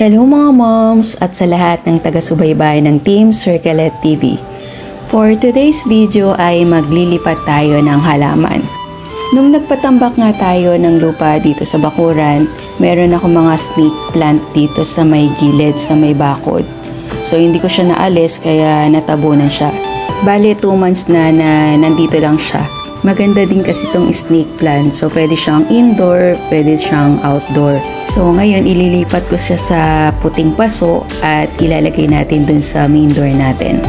Hello mga moms at sa lahat ng taga-subaybay ng Team Circlet TV. For today's video ay maglilipat tayo ng halaman. Nung nagpatambak nga tayo ng lupa dito sa bakuran, meron ako mga snake plant dito sa may gilid, sa may bakod. So hindi ko siya naalis kaya natabunan siya. Bale 2 months na nandito lang siya. Maganda din kasi itong snake plant. So, pwede siyang indoor, pwede siyang outdoor. So, ngayon, ililipat ko siya sa puting paso at ilalagay natin dun sa main door natin.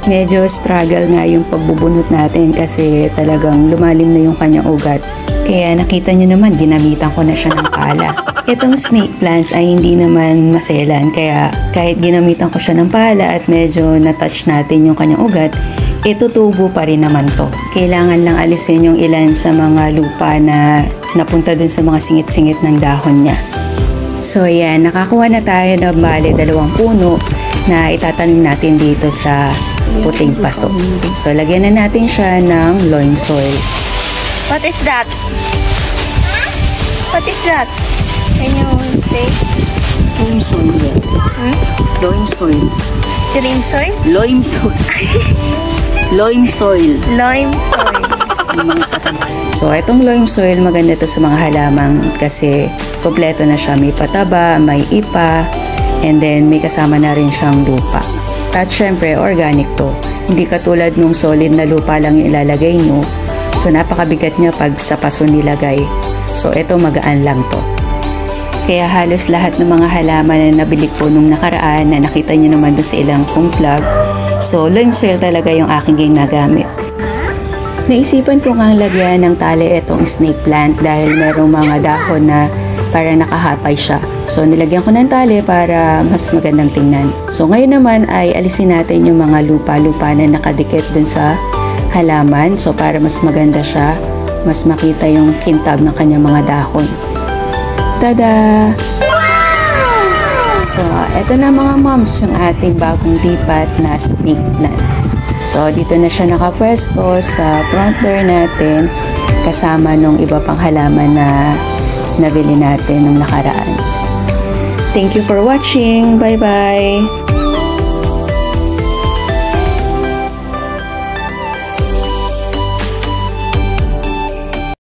Medyo struggle nga yung pagbubunot natin kasi talagang lumalim na yung kanyang ugat. Kaya nakita nyo naman, ginamitan ko na siya ng pala. Itong snake plants ay hindi naman maselan. Kaya kahit ginamitan ko siya ng pala at medyo na-touch natin yung kanyang ugat, tutubo pa rin naman to. Kailangan lang alisin yung ilan sa mga lupa na napunta dun sa mga singit-singit ng dahon niya. So yan, nakakuha na tayo ng bale 2 puno na itatanim natin dito sa puting paso. So lagyan na natin siya ng loam soil. What is that? What is that? Can you say? Loam soil. Loam soil. Green soil? Loam soil. Loam soil. Loam soil. So, itong loam soil, maganda to sa mga halaman kasi kompleto na siya. May pataba, may ipa, and then may kasama na rin siyang lupa. At syempre, organic to. Hindi katulad nung solid na lupa lang yung ilalagay nyo. So, napakabigat niya pag sa paso nilagay. So, ito magaan lang to. Kaya halos lahat ng mga halaman na nabili ko nung nakaraan na nakita nyo naman doon sa ilang kong vlog. So, loam soil talaga yung aking ginagamit. Naisipan ko nga lagyan ng tali itong snake plant dahil merong mga dahon na parang nakahapay siya. So, nilagyan ko ng tali para mas magandang tingnan. So, ngayon naman ay alisin natin yung mga lupa-lupa na nakadikit dun sa halaman. So, para mas maganda siya, mas makita yung kintab ng kanyang mga dahon. Tada! So, eto na mga moms, yung ating bagong lipat na snake plant. So, dito na siya nakapwesto sa front door natin kasama nung iba pang halaman na nabili natin nung nakaraan. Thank you for watching. Bye-bye!